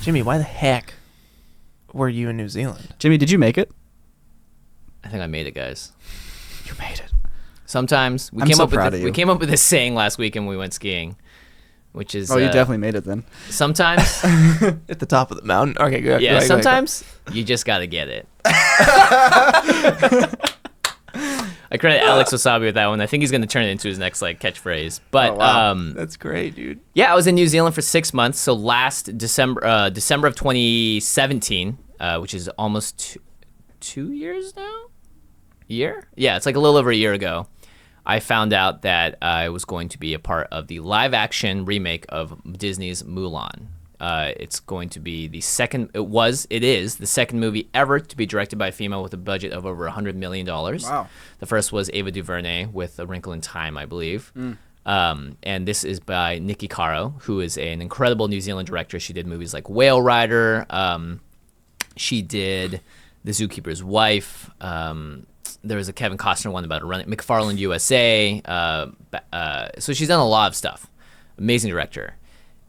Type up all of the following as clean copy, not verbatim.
Jimmy, why the heck were you in New Zealand? Jimmy, did you make it? I think I made it, guys. You made it. Sometimes we came up with this saying last week when we went skiing, which is you definitely made it then. Sometimes at the top of the mountain. Okay, good. Yeah, sometimes you just gotta get it. I credit Alex Wasabi with that one. I think he's gonna turn it into his next catchphrase. But that's great, dude. Yeah, I was in New Zealand for 6 months. So last December of 2017, which is almost 2 years now. Year? Yeah, it's like a little over a year ago. I found out that I was going to be a part of the live-action remake of Disney's Mulan. It's going to be the second. It is the second movie ever to be directed by a female with a budget of over $100 million. Wow. The first was Ava DuVernay with A Wrinkle in Time, I believe. And this is by Nikki Caro, who is an incredible New Zealand director. She did movies like Whale Rider. She did The Zookeeper's Wife. There was a Kevin Costner one about running McFarland USA. So she's done a lot of stuff. Amazing director.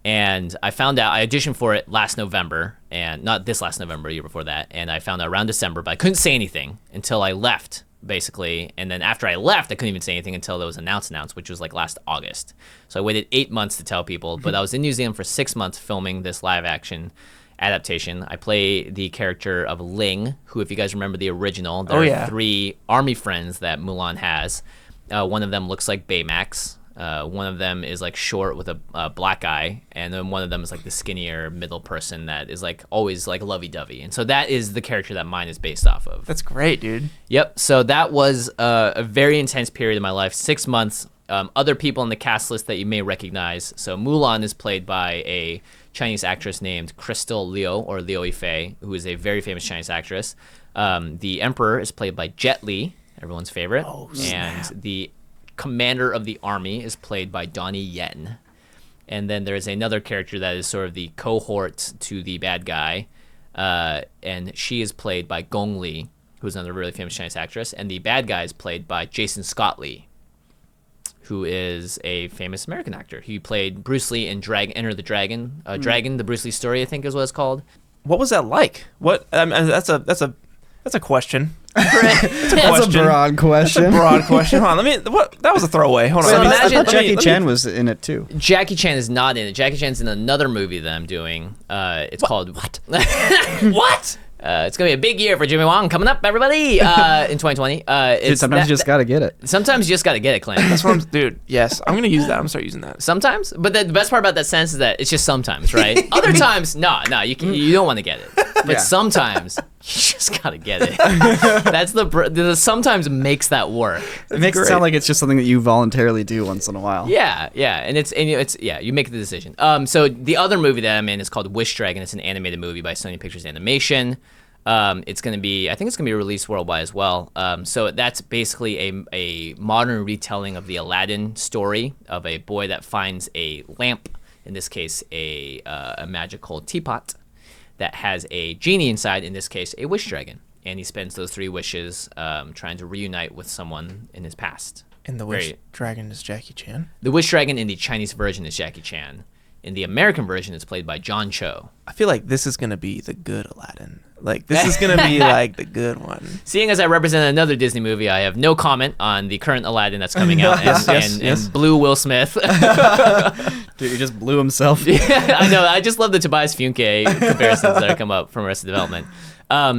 And I found out, I auditioned for it last November, and not this last November, a year before that. And I found out around December, but I couldn't say anything until I left, basically. And then after I left, I couldn't even say anything until it was announced, which was last August. So I waited 8 months to tell people. But I was in New Zealand for 6 months filming this live action adaptation. I play the character of Ling, who, if you guys remember the original, there are 3 army friends that Mulan has. One of them looks like Baymax. One of them is short with a black eye, and then one of them is the skinnier middle person that is always lovey-dovey. And so that is the character that mine is based off of. That's great, dude. Yep. So that was a very intense period in my life. 6 months. Other people on the cast list that you may recognize. So Mulan is played by a Chinese actress named Crystal Liu, or Liu Yifei, who is a very famous Chinese actress. The Emperor is played by Jet Li, everyone's favorite. Oh, snap. And the Commander of the Army is played by Donnie Yen. And then there's another character that is sort of the cohort to the bad guy, and she is played by Gong Li, who's another really famous Chinese actress. And the bad guy is played by Jason Scott Lee, who is a famous American actor. He played Bruce Lee in Enter the Dragon. Dragon, the Bruce Lee story, I think is what it's called. What was that like? That's a question. That's a broad question. That's a broad question. Hold on, that was a throwaway. Hold on. So I thought Jackie Chan was in it too. Jackie Chan is not in it. Jackie Chan's in another movie that I'm doing. It's called What? What? It's gonna be a big year for Jimmy Wong coming up, everybody, in 2020. Dude, sometimes you just gotta get it. Sometimes you just gotta get it, Clint. That's what I'm, dude. Yes, I'm gonna use that. I'm gonna start using that. Sometimes, but the best part about that sentence is that it's just sometimes, right? Other times, no, you don't want to get it. But sometimes you just gotta get it. That's the sometimes makes that work. It makes it sound like it's just something that you voluntarily do once in a while. Yeah, and it's you make the decision. So the other movie that I'm in is called Wish Dragon. It's an animated movie by Sony Pictures Animation. It's gonna be released worldwide as well. So that's basically a modern retelling of the Aladdin story of a boy that finds a lamp, in this case a magical teapot that has a genie inside, in this case a wish dragon, and he spends those 3 wishes trying to reunite with someone in his past. And the wish dragon is Jackie Chan? The wish dragon in the Chinese version is Jackie Chan. In the American version, it's played by John Cho. I feel like this is going to be the good Aladdin. This is going to be the good one. Seeing as I represent another Disney movie, I have no comment on the current Aladdin that's coming out and blue Will Smith. Dude, he just blew himself. Yeah, I know. I just love the Tobias Funke comparisons that come up from Arrested Development.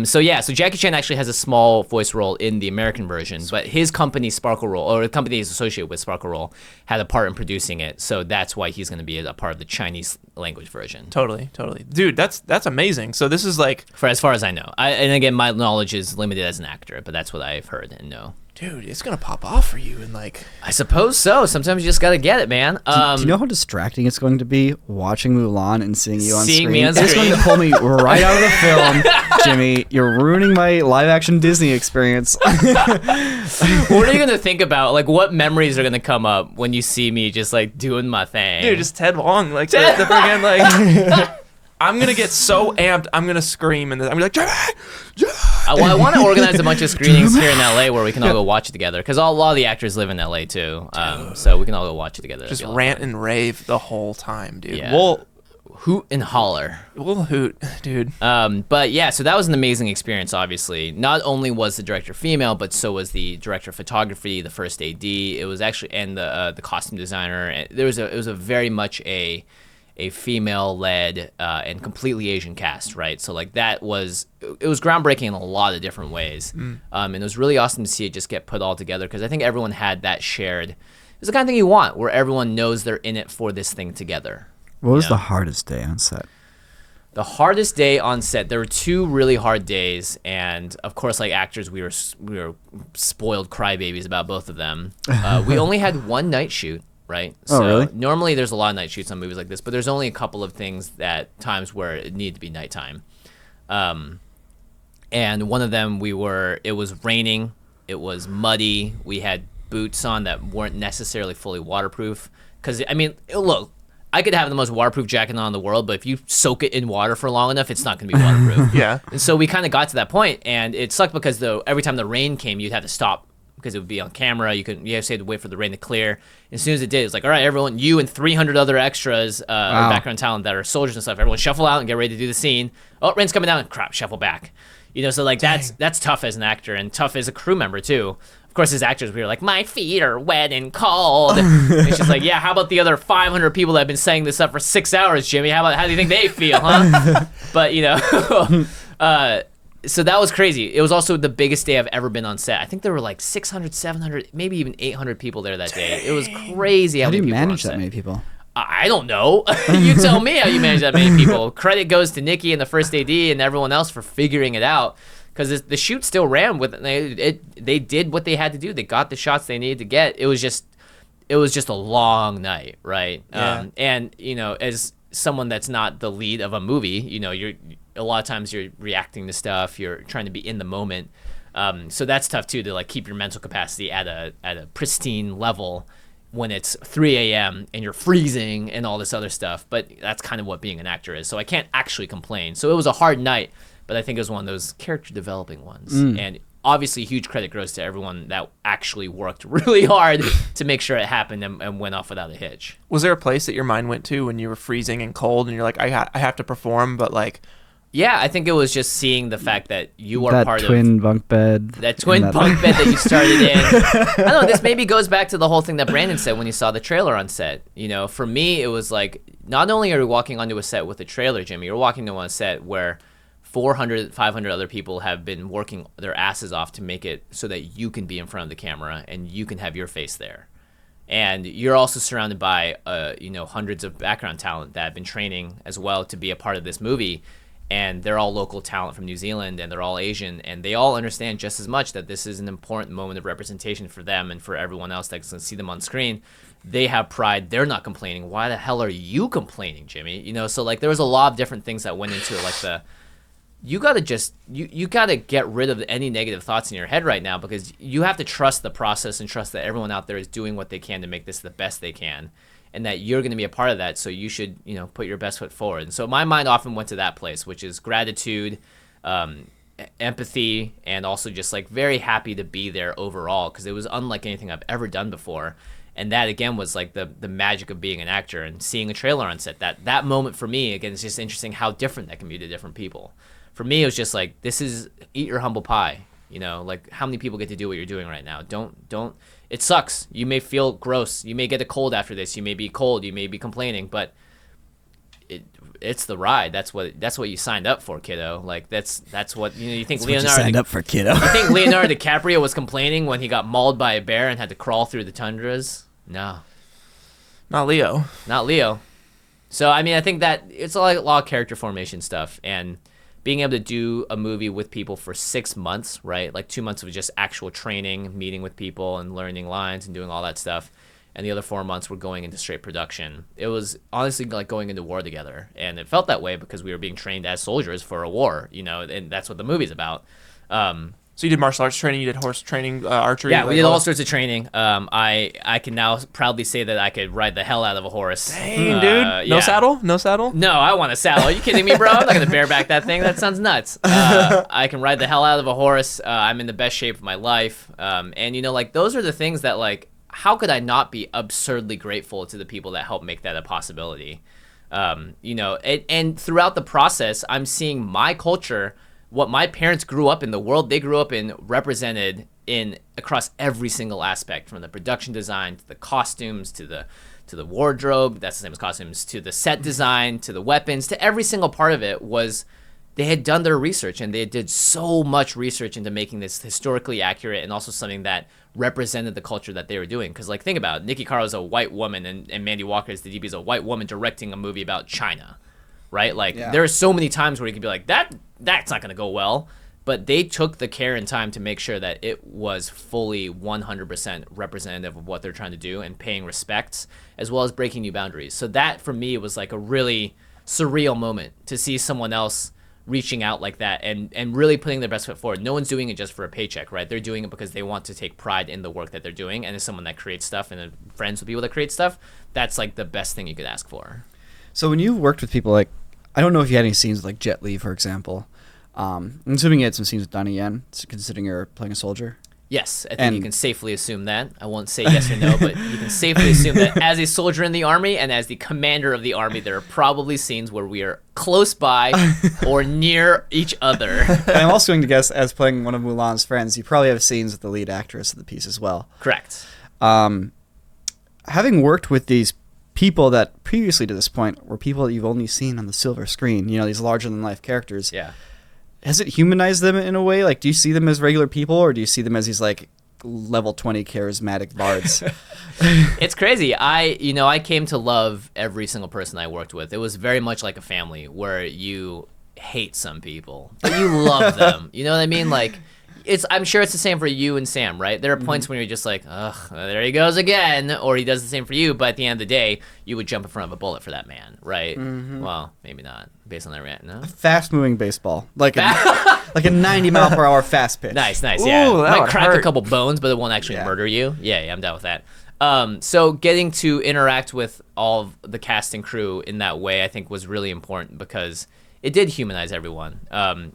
So Jackie Chan actually has a small voice role in the American version, but his company Sparkle Roll, or the company he's associated with, Sparkle Roll, had a part in producing it, so that's why he's going to be a part of the Chinese language version. Totally. Dude, that's amazing. So this is for as far as I know. And again, my knowledge is limited as an actor, but that's what I've heard and know. Dude, it's going to pop off for you and I suppose so. Sometimes you just got to get it, man. Do you know how distracting it's going to be watching Mulan and seeing you on screen? Me on screen. It's going to pull me right out of the film. Jimmy, you're ruining my live-action Disney experience. What are you going to think about? What memories are going to come up when you see me just, doing my thing? Dude, just Ted Wong. The friggin', I'm going to get so amped, I'm going to scream, and I'm going to be like, Jimmy! I want to organize a bunch of screenings here in LA where we can all go watch it together, because a lot of the actors live in LA too, so we can all go watch it together. Just rant and rave the whole time, dude. Yeah. hoot and holler. We'll hoot, dude. But yeah, so that was an amazing experience. Obviously, not only was the director female, but so was the director of photography, the first AD. It was actually, and the costume designer. And it was a very much a female-led and completely Asian cast, right? So like it was groundbreaking in a lot of different ways, and it was really awesome to see it just get put all together because I think everyone had that shared. It's the kind of thing you want, where everyone knows they're in it for this thing together. What was the hardest day on set? The hardest day on set, there were 2 really hard days, and of course, like actors, we were spoiled crybabies about both of them. We only had 1 night shoot, right? Oh, really? Normally, there's a lot of night shoots on movies like this, but there's only a couple of times where it needed to be nighttime. And one of them, it was raining, it was muddy, we had boots on that weren't necessarily fully waterproof. Because, I mean, look, I could have the most waterproof jacket on in the world, but if you soak it in water for long enough, it's not going to be waterproof. Yeah. And so we kind of got to that point, and it sucked because every time the rain came, you'd have to stop because it would be on camera. You had to wait for the rain to clear. As soon as it did, it's like, all right, everyone, you and 300 other extras, or background talent that are soldiers and stuff, everyone shuffle out and get ready to do the scene. Oh, rain's coming down, crap, shuffle back. So like that's tough as an actor and tough as a crew member too. Of course, as actors, we were like, my feet are wet and cold. And it's just like, yeah, how about the other 500 people that have been saying this up for 6 hours, Jimmy? How do you think they feel, huh? But, so that was crazy. It was also the biggest day I've ever been on set. I think there were like 600, 700, maybe even 800 people there that day. It was crazy How do many you people manage were that on set. many people? I don't know. You tell me how you manage that many people. Credit goes to Nikki and the first AD and everyone else for figuring it out. Because the shoot still ran with they did what they had to do. They got the shots they needed to get. It was just a long night, right? Yeah. And as someone that's not the lead of a movie, you're a lot of times you're reacting to stuff. You're trying to be in the moment. So that's tough too, to like keep your mental capacity at a pristine level when it's 3 a.m. and you're freezing and all this other stuff. But that's kind of what being an actor is. So I can't actually complain. So it was a hard night. But I think it was one of those character developing ones. And obviously huge credit goes to everyone that actually worked really hard to make sure it happened and went off without a hitch. Was there a place that your mind went to when you were freezing and cold and you're like, I have to perform, but like... Yeah, I think it was just seeing the fact that you are that part twin bunk bed. That twin bunk bed that you started in. I don't know, this maybe goes back to the whole thing that Brandon said when he saw the trailer on set. For me, it was like, not only are you walking onto a set with a trailer, Jimmy, you're walking to a set where 400, 500 other people have been working their asses off to make it so that you can be in front of the camera and you can have your face there. And you're also surrounded by, hundreds of background talent that have been training as well to be a part of this movie. And they're all local talent from New Zealand, and they're all Asian, and they all understand just as much that this is an important moment of representation for them and for everyone else that's going to see them on screen. They have pride. They're not complaining. Why the hell are you complaining, Jimmy? So like there was a lot of different things that went into it, like you gotta just you gotta get rid of any negative thoughts in your head right now, because you have to trust the process and trust that everyone out there is doing what they can to make this the best they can, and that you're going to be a part of that. So you should put your best foot forward. And so my mind often went to that place, which is gratitude, empathy, and also just like very happy to be there overall, because it was unlike anything I've ever done before. And that again was like the magic of being an actor and seeing a trailer on set. That moment for me, again, it's just interesting how different that can be to different people. For me, it was just like, this is eat your humble pie. Like how many people get to do what you're doing right now? Don't. It sucks. You may feel gross. You may get a cold after this. You may be cold. You may be complaining, but it's the ride. That's what you signed up for, kiddo. Like that's what you think. That's Leonardo what you signed up for, kiddo. You think Leonardo DiCaprio was complaining when he got mauled by a bear and had to crawl through the tundras? No, Not Leo. Not Leo. So I mean, I think that it's a lot of character formation stuff, and being able to do a movie with people for 6 months, right? Like 2 months of just actual training, meeting with people and learning lines and doing all that stuff. And the other 4 months were going into straight production. It was honestly like going into war together. And it felt that way because we were being trained as soldiers for a war, and that's what the movie's about. So you did martial arts training, you did horse training, archery? Yeah, we did all sorts of training. I can now proudly say that I could ride the hell out of a horse. Dang, dude. No saddle? No saddle? No, I want a saddle. Are you kidding me, bro? I'm not going to bareback that thing. That sounds nuts. I can ride the hell out of a horse. I'm in the best shape of my life. And, like, those are the things that, like, how could I not be absurdly grateful to the people that helped make that a possibility? And throughout the process, I'm seeing my culture, what my parents grew up in, the world they grew up in, represented in across every single aspect, from the production design to the costumes to the wardrobe. That's the same as costumes, to the set design, to the weapons, to every single part of it. Was they had done their research, and they did so much research into making this historically accurate and also something that represented the culture that they were doing. Because, like, think about it. Nikki Caro is a white woman, and Mandy Walker as the DB is a white woman directing a movie about China, right? Like, there are so many times where you could be like, that's not going to go well. But they took the care and time to make sure that it was fully 100% representative of what they're trying to do and paying respects, as well as breaking new boundaries. So that, for me, was like a really surreal moment to see someone else reaching out like that and really putting their best foot forward. No one's doing it just for a paycheck, right? They're doing it because they want to take pride in the work that they're doing. And as someone that creates stuff and friends with people that create stuff, that's like the best thing you could ask for. So when you've worked with people, like, I don't know if you had any scenes with, like, Jet Li, for example. I'm assuming you had some scenes with Donnie Yen, considering you're playing a soldier. Yes, I think you can safely assume that. I won't say yes or no, but you can safely assume that as a soldier in the Army and as the commander of the Army, there are probably scenes where we are close by or near each other. And I'm also going to guess, as playing one of Mulan's friends, you probably have scenes with the lead actress of the piece as well. Correct. Having worked with these people that previously to this point were people that you've only seen on the silver screen, these larger-than-life characters. Yeah. Has it humanized them in a way? Like, do you see them as regular people, or do you see them as these, like, level 20 charismatic bards? It's crazy. I came to love every single person I worked with. It was very much like a family where you hate some people, but you love them. You know what I mean? Like, I'm sure it's the same for you and Sam, right? There are points when you're just like, ugh, there he goes again, or he does the same for you, but at the end of the day, you would jump in front of a bullet for that man, right? Well, maybe not, based on that rant, no? Fast-moving baseball. Like a 90-mile-per-hour fast pitch. Nice, yeah. Ooh, that Might would crack hurt. a couple bones, but it won't actually murder you. Yeah, I'm down with that. So getting to interact with all of the cast and crew in that way, I think, was really important because it did humanize everyone.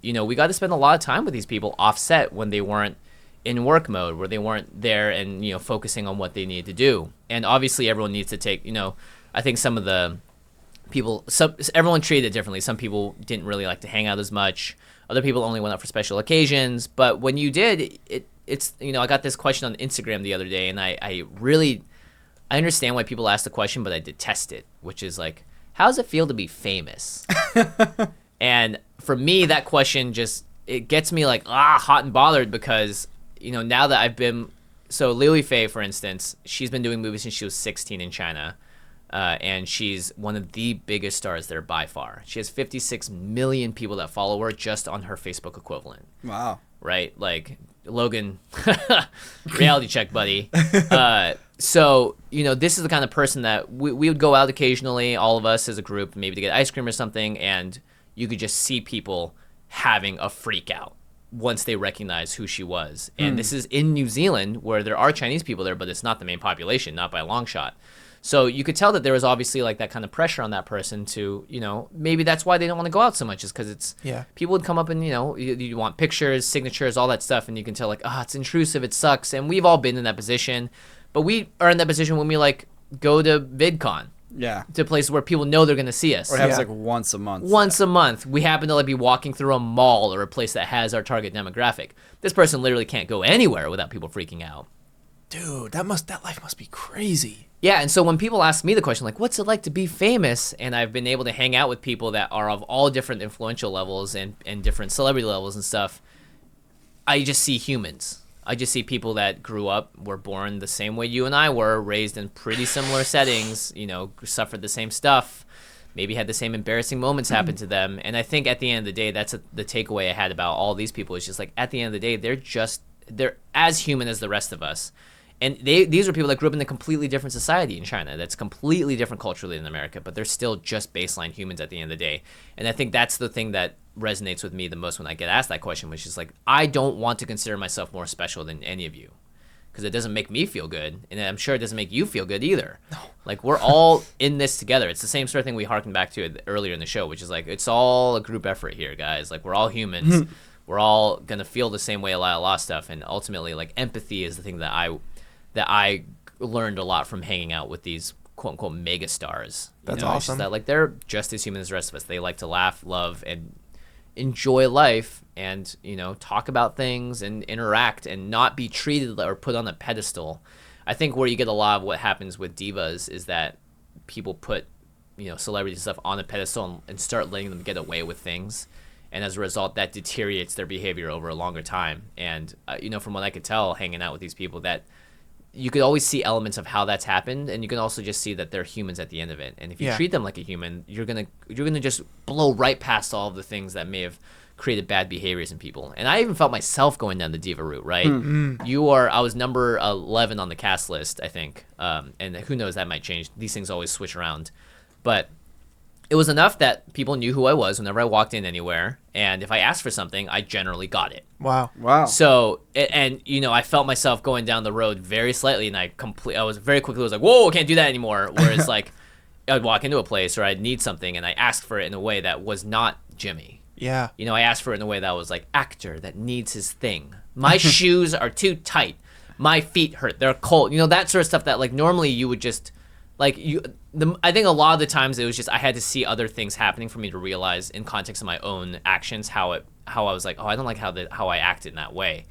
We got to spend a lot of time with these people offset when they weren't in work mode, where they weren't there and, focusing on what they needed to do. And obviously everyone needs to take, I think some of the people, everyone treated it differently. Some people didn't really like to hang out as much. Other people only went out for special occasions. But when you did, it's I got this question on Instagram the other day, and I understand why people ask the question, but I detest it, which is like, how does it feel to be famous? And for me, that question it gets me like, hot and bothered because, now that I've been, so Lily Fei, for instance, she's been doing movies since she was 16 in China. And she's one of the biggest stars there by far. She has 56 million people that follow her just on her Facebook equivalent. Wow. Right? Like, Logan, reality check, buddy. So, this is the kind of person that we would go out occasionally, all of us as a group, maybe to get ice cream or something, and you could just see people having a freak out once they recognize who she was. And this is in New Zealand, where there are Chinese people there, but it's not the main population, not by a long shot. So you could tell that there was obviously like that kind of pressure on that person to, maybe that's why they don't want to go out so much, is because people would come up and, you want pictures, signatures, all that stuff. And you can tell like, it's intrusive. It sucks. And we've all been in that position, but we are in that position when we like go to VidCon. Yeah. To places where people know they're going to see us. Or it happens like once a month. Once a month. We happen to like be walking through a mall or a place that has our target demographic. This person literally can't go anywhere without people freaking out. Dude, that life must be crazy. Yeah, and so when people ask me the question, like, what's it like to be famous? And I've been able to hang out with people that are of all different influential levels and different celebrity levels and stuff, I just see humans. I just see people that grew up, were born the same way you and I were, raised in pretty similar settings, suffered the same stuff, maybe had the same embarrassing moments happen to them. And I think at the end of the day, that's the takeaway I had about all these people, is just like, at the end of the day, they're as human as the rest of us. And these are people that grew up in a completely different society in China that's completely different culturally than America, but they're still just baseline humans at the end of the day. And I think that's the thing that resonates with me the most when I get asked that question, which is like, I don't want to consider myself more special than any of you, because it doesn't make me feel good, and I'm sure it doesn't make you feel good either. No. Like, we're all in this together. It's the same sort of thing we harkened back to earlier in the show, which is like, it's all a group effort here, guys. Like, we're all humans. We're all going to feel the same way about a lot of stuff, and ultimately, like, empathy is the thing that I learned a lot from hanging out with these quote unquote mega stars. That's It's awesome. just that like they're just as human as the rest of us. They like to laugh, love, and enjoy life, and talk about things and interact, and not be treated or put on a pedestal. I think where you get a lot of what happens with divas is that people put celebrities and stuff on a pedestal and start letting them get away with things, and as a result that deteriorates their behavior over a longer time. And from what I could tell hanging out with these people, that you could always see elements of how that's happened, and you can also just see that they're humans at the end of it. And if you treat them like a human, you're gonna just blow right past all of the things that may have created bad behaviors in people. And I even felt myself going down the diva route, right? I was number 11 on the cast list, I think, and who knows, that might change. These things always switch around, but it was enough that people knew who I was whenever I walked in anywhere, and if I asked for something, I generally got it. Wow. So, I felt myself going down the road very slightly, and I was very quickly like, whoa, I can't do that anymore. Whereas like, I'd walk into a place or I'd need something, and I asked for it in a way that was not Jimmy. Yeah. I asked for it in a way that was like actor that needs his thing. My shoes are too tight. My feet hurt. They're cold. That sort of stuff that like normally you would just like I think a lot of the times it was just I had to see other things happening for me to realize in context of my own actions how I was like, oh, I don't like how I acted in that way.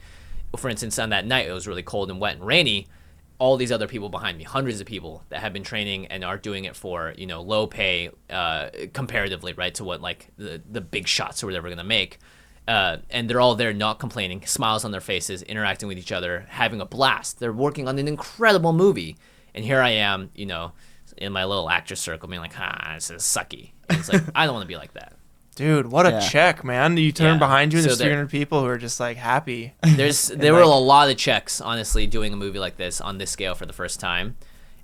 For instance, on that night it was really cold and wet and rainy. All these other people behind me, hundreds of people that have been training and are doing it for low pay comparatively, right, to what like the big shots or whatever they're gonna make, and they're all there not complaining, smiles on their faces, interacting with each other, having a blast. They're working on an incredible movie, and here I am, in my little actor circle, being like, this is sucky. And it's like I don't want to be like that. Dude, what a check, man. You turn behind you and So there's 300 people who are just like happy. There were a lot of checks, honestly, doing a movie like this on this scale for the first time.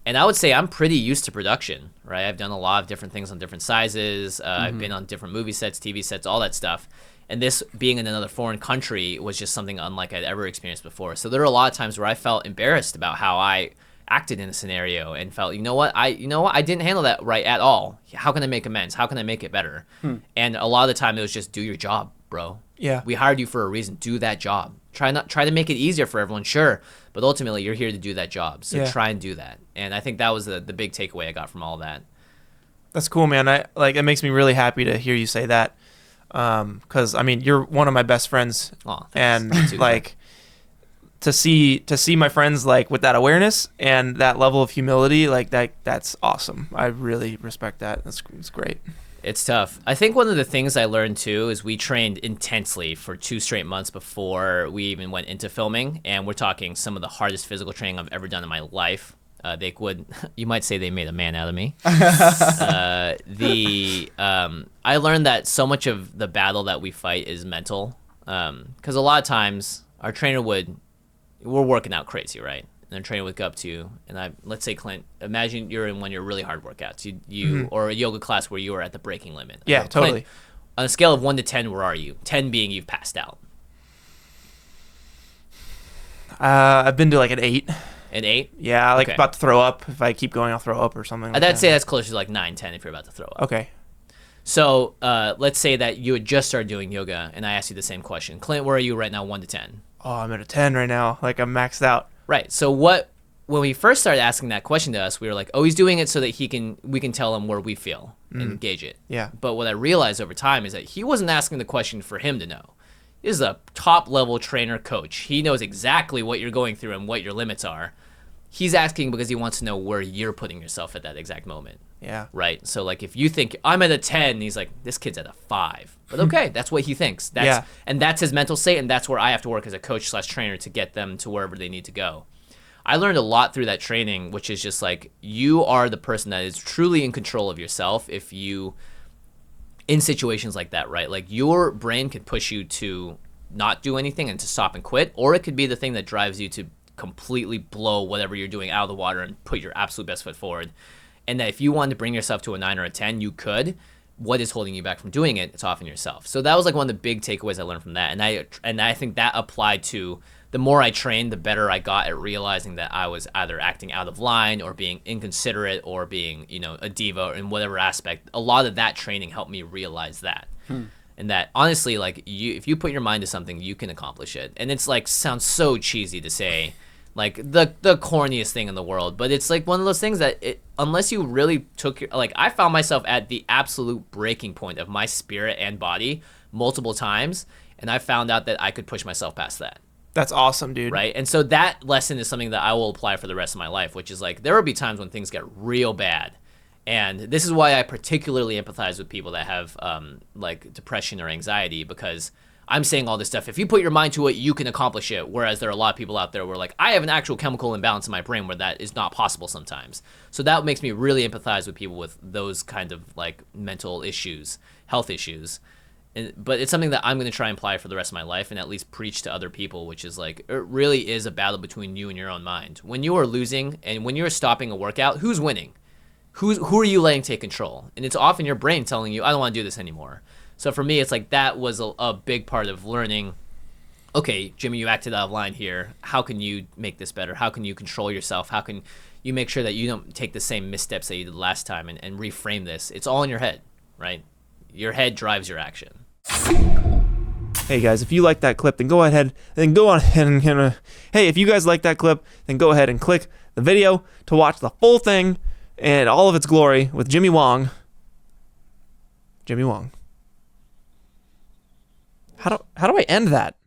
And I would say I'm pretty used to production, right? I've done a lot of different things on different sizes. I've been on different movie sets, TV sets, all that stuff. And this being in another foreign country was just something unlike I'd ever experienced before. So there were a lot of times where I felt embarrassed about how I acted in a scenario and felt, I didn't handle that right at all. How can I make amends? How can I make it better? And a lot of the time it was just do your job, bro. Yeah. We hired you for a reason. Do that job. Try to make it easier for everyone, sure, but ultimately you're here to do that job. So try and do that. And I think that was the big takeaway I got from all that. That's cool, man. It makes me really happy to hear you say that. Cuz I mean, you're one of my best friends. Oh, and like to see my friends like with that awareness and that level of humility, like that's awesome. I really respect that. It's great. It's tough. I think one of the things I learned too is we trained intensely for 2 straight months before we even went into filming, and we're talking some of the hardest physical training I've ever done in my life. You might say they made a man out of me. I learned that so much of the battle that we fight is mental, because a lot of times our trainer we're working out crazy, right? And the trainer would go up to you, and let's say, Clint, imagine you're in one of your really hard workouts, or a yoga class where you are at the breaking limit. Yeah, totally. Clint, on a scale of 1 to 10, where are you? 10 being you've passed out. I've been to like an 8. An 8? Yeah, like Okay. about to throw up. If I keep going, I'll throw up or something. Like I'd say that's closer to like 9, 10 if you're about to throw up. Okay. So let's say that you had just started doing yoga, and I asked you the same question. Clint, where are you right now, 1 to 10? Oh, I'm at a 10 right now. Like I'm maxed out. Right. So when we first started asking that question to us, we were like, oh, he's doing it so that we can tell him where we feel and gauge it. Yeah. But what I realized over time is that he wasn't asking the question for him to know. This is a top level trainer coach. He knows exactly what you're going through and what your limits are. He's asking because he wants to know where you're putting yourself at that exact moment. Yeah. Right. So like if you think I'm at a 10, he's like, this kid's at a 5. But okay, that's what he thinks. And that's his mental state, and that's where I have to work as a coach / trainer to get them to wherever they need to go. I learned a lot through that training, which is just like you are the person that is truly in control of yourself if you in situations like that, right? Like your brain could push you to not do anything and to stop and quit, or it could be the thing that drives you to completely blow whatever you're doing out of the water and put your absolute best foot forward. And that if you wanted to bring yourself to a 9 or a 10, you could. What is holding you back from doing it? It's often yourself. So that was like one of the big takeaways I learned from that. And I think that applied to the more I trained, the better I got at realizing that I was either acting out of line or being inconsiderate or being, a diva in whatever aspect. A lot of that training helped me realize that. And that honestly, like if you put your mind to something, you can accomplish it. And it's like sounds so cheesy to say, like the corniest thing in the world. But it's like one of those things that unless you really took your, like, I found myself at the absolute breaking point of my spirit and body multiple times, and I found out that I could push myself past that. That's awesome, dude. Right? And so that lesson is something that I will apply for the rest of my life, which is like there will be times when things get real bad. And this is why I particularly empathize with people that have like depression or anxiety, because I'm saying all this stuff. If you put your mind to it, you can accomplish it. Whereas there are a lot of people out there where like, I have an actual chemical imbalance in my brain where that is not possible sometimes. So that makes me really empathize with people with those kind of like mental issues, health issues. But it's something that I'm going to try and apply for the rest of my life and at least preach to other people, which is like, it really is a battle between you and your own mind. When you are losing and when you're stopping a workout, who's winning? Who are you letting take control? And it's often your brain telling you, I don't want to do this anymore. So for me, it's like that was a big part of learning, okay, Jimmy, you acted out of line here. How can you make this better? How can you control yourself? How can you make sure that you don't take the same missteps that you did last time and reframe this? It's all in your head, right? Your head drives your action. Hey guys, if you like that clip, then go ahead and hey, if you guys like that clip, then go ahead and click the video to watch the full thing and all of its glory with Jimmy Wong. Jimmy Wong. How do I end that?